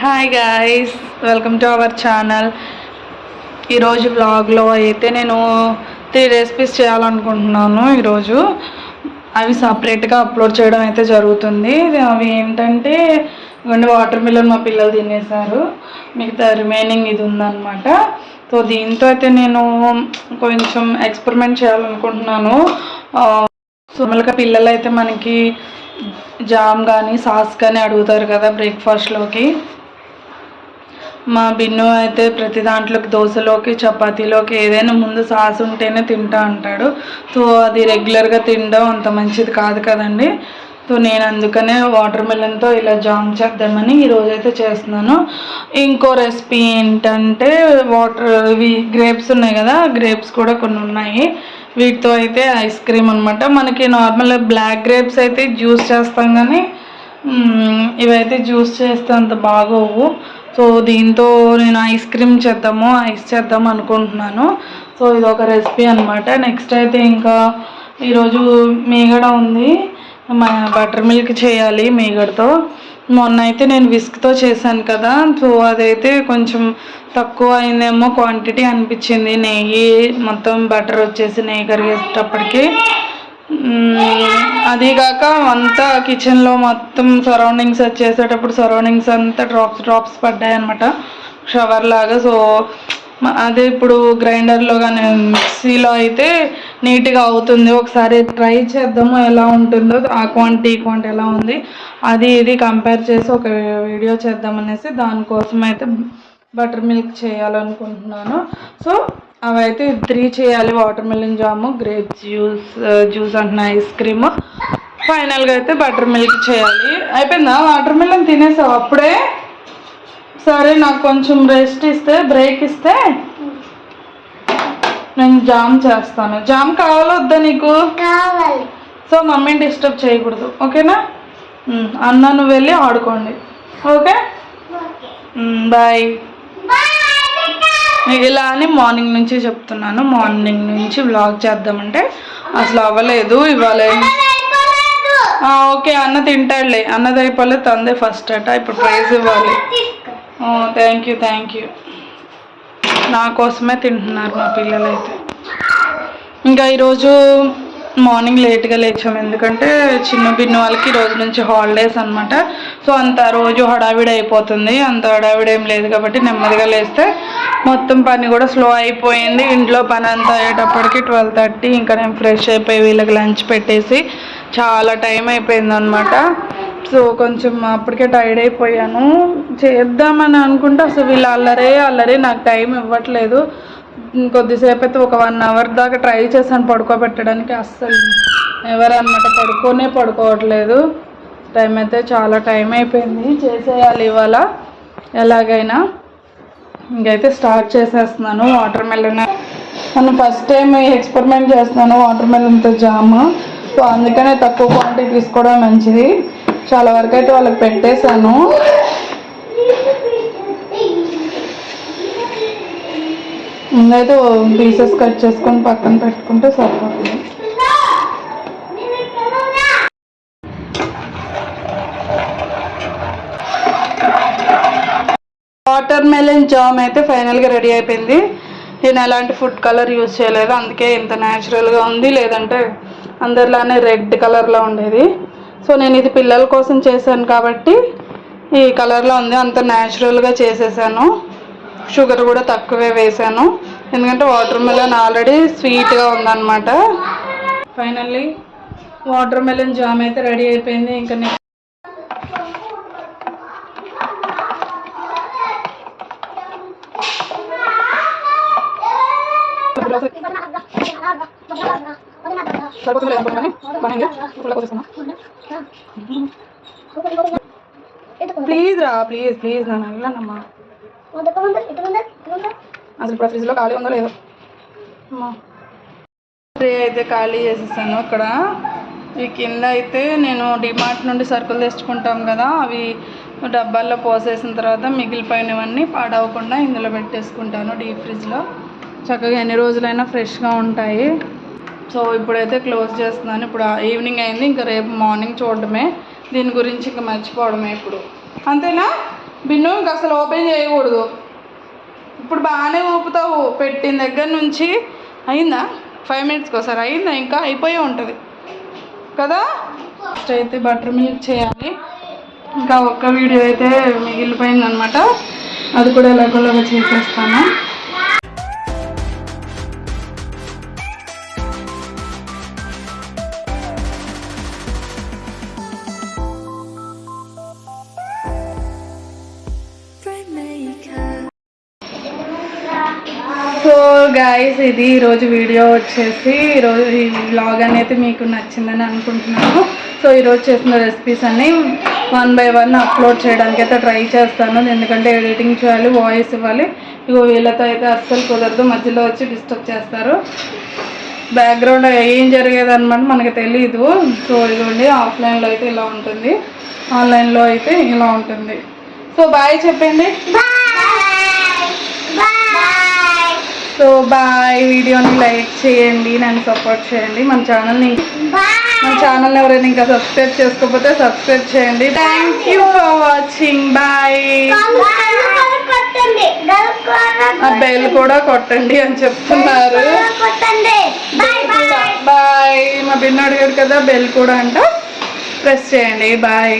Hi guys, welcome to our channel. ఈరోజు వ్లాగ్లో అయితే నేను 3 రెసిపీస్ చేయాలనుకుంటున్నాను. ఈరోజు అవి సపరేట్గా అప్లోడ్ చేయడం అయితే జరుగుతుంది. అవి ఏంటంటే వాటర్ మిలన్ మా పిల్లలు తినేసారు, మిగతా రిమైనింగ్ ఇది ఉందన్నమాట. సో దీంతో అయితే నేను కొంచెం ఎక్స్పెరిమెంట్ చేయాలనుకుంటున్నాను. మామూలుగా పిల్లలు అయితే మనకి జామ్ కానీ సాస్ కానీ అడుగుతారు కదా బ్రేక్ఫాస్ట్లోకి. మా బిన్ను అయితే ప్రతి దాంట్లోకి దోశలోకి చపాతీలోకి ఏదైనా ముందు సాస్ ఉంటేనే తింటా అంటాడు. సో అది రెగ్యులర్గా తినడం అంత మంచిది కాదు కదండి. సో నేను అందుకనే వాటర్ మిలన్తో ఇలా జామ్ చేద్దామని ఈరోజైతే చేస్తున్నాను. ఇంకో రెసిపీ ఏంటంటే ఇవి గ్రేప్స్ ఉన్నాయి కదా, గ్రేప్స్ కూడా కొన్ని ఉన్నాయి. వీటితో అయితే ఐస్ క్రీమ్ అనమాట. మనకి నార్మల్ బ్లాక్ గ్రేప్స్ అయితే జ్యూస్ చేస్తాం కానీ ఇవైతే జ్యూస్ చేస్తే అంత బాగోవు. సో దీంతో నేను ఐస్ చేద్దాం అనుకుంటున్నాను. సో ఇది ఒక రెసిపీ అనమాట. నెక్స్ట్ అయితే ఇంకా ఈరోజు మీగడ ఉంది, బటర్ మిల్క్ చేయాలి మీగడతో. మొన్న అయితే నేను విస్క్తో చేశాను కదా, సో అదైతే కొంచెం తక్కువ అయిందేమో క్వాంటిటీ అనిపించింది. నెయ్యి మొత్తం బటర్ వచ్చేసి నెయ్యి కరిగేటప్పటికి అదిగాక అంతా కిచెన్లో మొత్తం సరౌండింగ్స్ వచ్చేసేటప్పుడు సరౌండింగ్స్ అంతా డ్రాప్స్ పడ్డాయి అనమాట, షవర్ లాగా. సో అదే ఇప్పుడు గ్రైండర్లో కానీ మిక్సీలో అయితే నీట్గా అవుతుంది. ఒకసారి ట్రై చేద్దాము ఎలా ఉంటుందో, ఆ క్వాంటిటీ ఎలా ఉంది అది ఇది కంపేర్ చేసి ఒక వీడియో చేద్దామనేసి దానికోసం అయితే బటర్ మిల్క్ చేయాలనుకుంటున్నాను. సో అవైతే 3 చేయాలి: వాటర్ మిలన్ జాము, గ్రేప్స్ జ్యూస్ అంటున్నా, ఐస్ క్రీమ్, ఫైనల్గా అయితే బటర్ మిల్క్ చేయాలి. అయిపోయిందా? వాటర్ మిలన్ తినేసావు అప్పుడే? సరే, నాకు కొంచెం బ్రేక్ ఇస్తే నేను జామ్ చేస్తాను. జామ్ కావాలా వద్దా నీకు? కావాలి. సో మమ్మీని డిస్టర్బ్ చేయకూడదు, ఓకేనా? అన్న నువ్వు వెళ్ళి ఆడుకోండి, ఓకే? బాయ్. ఇలా అని మార్నింగ్ నుంచి చెప్తున్నాను. మార్నింగ్ నుంచి వ్లాగ్ చేద్దామంటే అసలు అవ్వలేదు ఇవాళ. ఓకే, అన్న తింటాడులే. అన్నది అయిపోలేదు, తందే ఫస్ట్ అట. ఇప్పుడు ప్రైజ్ ఇవ్వాలి. Thank you. నా కోసమే తింటున్నారు మా పిల్లలు అయితే. ఇంకా ఈరోజు మార్నింగ్ లేట్గా లేచాము, ఎందుకంటే చిన్న బిన్ను వాళ్ళకి రోజు నుంచి హాలిడేస్ అనమాట. సో అంత రోజు హడావిడి అయిపోతుంది. అంత హడావిడి ఏం లేదు కాబట్టి నెమ్మదిగా లేస్తే మొత్తం పని కూడా స్లో అయిపోయింది. ఇంట్లో పని అంతా అయ్యేటప్పటికి 12:30. ఇంకా నేను ఫ్రెష్ అయిపోయి వీళ్ళకి లంచ్ పెట్టేసి చాలా టైం అయిపోయింది అనమాట. సో కొంచెం అప్పటికే టైర్డ్ అయిపోయాను. చేద్దామని అనుకుంటే అసలు వీళ్ళు అల్లరే నాకు టైం ఇవ్వట్లేదు. కొద్దిసేపు అయితే ఒక 1 అవర్ దాకా ట్రై చేశాను పడుకోబెట్టడానికి, అస్సలు ఎవరన్నమాట పడుకోవట్లేదు. టైం అయితే చాలా టైం అయిపోయింది. చేసేయాలి ఇవాళ ఎలాగైనా. ఇంకైతే స్టార్ట్ చేసేస్తున్నాను. వాటర్ మిలన్ నేను ఫస్ట్ టైం ఎక్స్పెరిమెంట్ చేస్తున్నాను వాటర్ మిలన్తో జామ్. సో అందుకనే తక్కువ క్వాంటిటీ తీసుకోవడం మంచిది. చాలా వరకు అయితే వాళ్ళకి పెట్టేశాను. ముందైతే పీసెస్ కట్ చేసుకొని పక్కన పెట్టుకుంటే సరిపోతుంది. వాటర్ మెలన్ జామ్ అయితే ఫైనల్గా రెడీ అయిపోయింది. నేను ఎలాంటి ఫుడ్ కలర్ యూజ్ చేయలేదు, అందుకే ఇంత న్యాచురల్గా ఉంది. లేదంటే అందరిలానే రెడ్ కలర్లో ఉండేది. సో నేను ఇది పిల్లల కోసం చేశాను కాబట్టి ఈ కలర్లో ఉంది. అంత న్యాచురల్గా చేసేసాను. షుగర్ కూడా తక్కువే వేసాను, ఎందుకంటే వాటర్ మెలన్ ఆల్రెడీ స్వీట్గా ఉందన్నమాట. ఫైనల్లీ వాటర్ మెలన్ జామ్ అయితే రెడీ అయిపోయింది. ఇంకా ప్లీజ్ నన్ను వెళ్ళనమ్మా. అసలు ఇప్పుడు ఫ్రిడ్జ్లో ఖాళీ ఉందో లేదో. ట్రే అయితే ఖాళీ చేసేసాను. ఇక్కడ ఈ కింద అయితే నేను డిమార్ట్ నుండి సరుకులు తెచ్చుకుంటాం కదా, అవి డబ్బాల్లో పోసేసిన తర్వాత మిగిలిపోయినవన్నీ పాడవకుండా ఇందులో పెట్టేసుకుంటాను డీప్ ఫ్రిడ్జ్లో. చక్కగా ఎన్ని రోజులైనా ఫ్రెష్గా ఉంటాయి. సో ఇప్పుడైతే క్లోజ్ చేస్తున్నాను. ఇప్పుడు ఈవినింగ్ అయింది, ఇంకా రేపు మార్నింగ్ చూడడమే. దీని గురించి ఇంకా మర్చిపోవడమే ఇప్పుడు, అంతేనా? బిన్ను ఇంకా అసలు ఓపెన్ చేయకూడదు. ఇప్పుడు బాగానే ఊపుతావు పెట్టిన దగ్గర నుంచి. అయిందా 5 మినిట్స్కి ఒకసారి అయిందా? ఇంకా అయిపోయి ఉంటుంది కదా. ఫస్ట్ అయితే బటర్ మిల్క్ చేయాలి. ఇంకా ఒక్క వీడియో అయితే మిగిలిపోయిందనమాట, అది కూడా ఎలాగోలాగా చేసేస్తాను. సో గైస్, ఇది ఈరోజు వీడియో వచ్చేసి, ఈరోజు ఈ వ్లాగ్ అనేది మీకు నచ్చిందని అనుకుంటున్నాను. సో ఈరోజు చేసిన రెసిపీస్ అన్నీ 1 by 1 అప్లోడ్ చేయడానికి అయితే ట్రై చేస్తాను, ఎందుకంటే ఎడిటింగ్ చేయాలి, వాయిస్ ఇవ్వాలి. ఇగో వీళ్ళతో అయితే అస్సలు కుదరదు, మధ్యలో వచ్చి డిస్టర్బ్ చేస్తారు. బ్యాక్గ్రౌండ్ ఏం జరిగేదన్నమాట మనకు తెలీదు. సో ఇదిగోండి, ఆఫ్లైన్లో అయితే ఇలా ఉంటుంది, ఆన్లైన్లో అయితే ఇలా ఉంటుంది. సో బాయ్ చెప్పండి. So bye. వీడియోని లైక్ చేయండి, నన్ను సపోర్ట్ చేయండి. మన ఛానల్ని ఎవరైనా ఇంకా సబ్స్క్రైబ్ చేసుకోకపోతే సబ్స్క్రైబ్ చేయండి. Thank you for watching. Bye. ఆ బెల్ కూడా కొట్టండి అని చెప్తున్నారు. బాయ్. మా బిన్ను అడిగాడు కదా, బెల్ కూడా అంట ప్రెస్ చేయండి. బాయ్.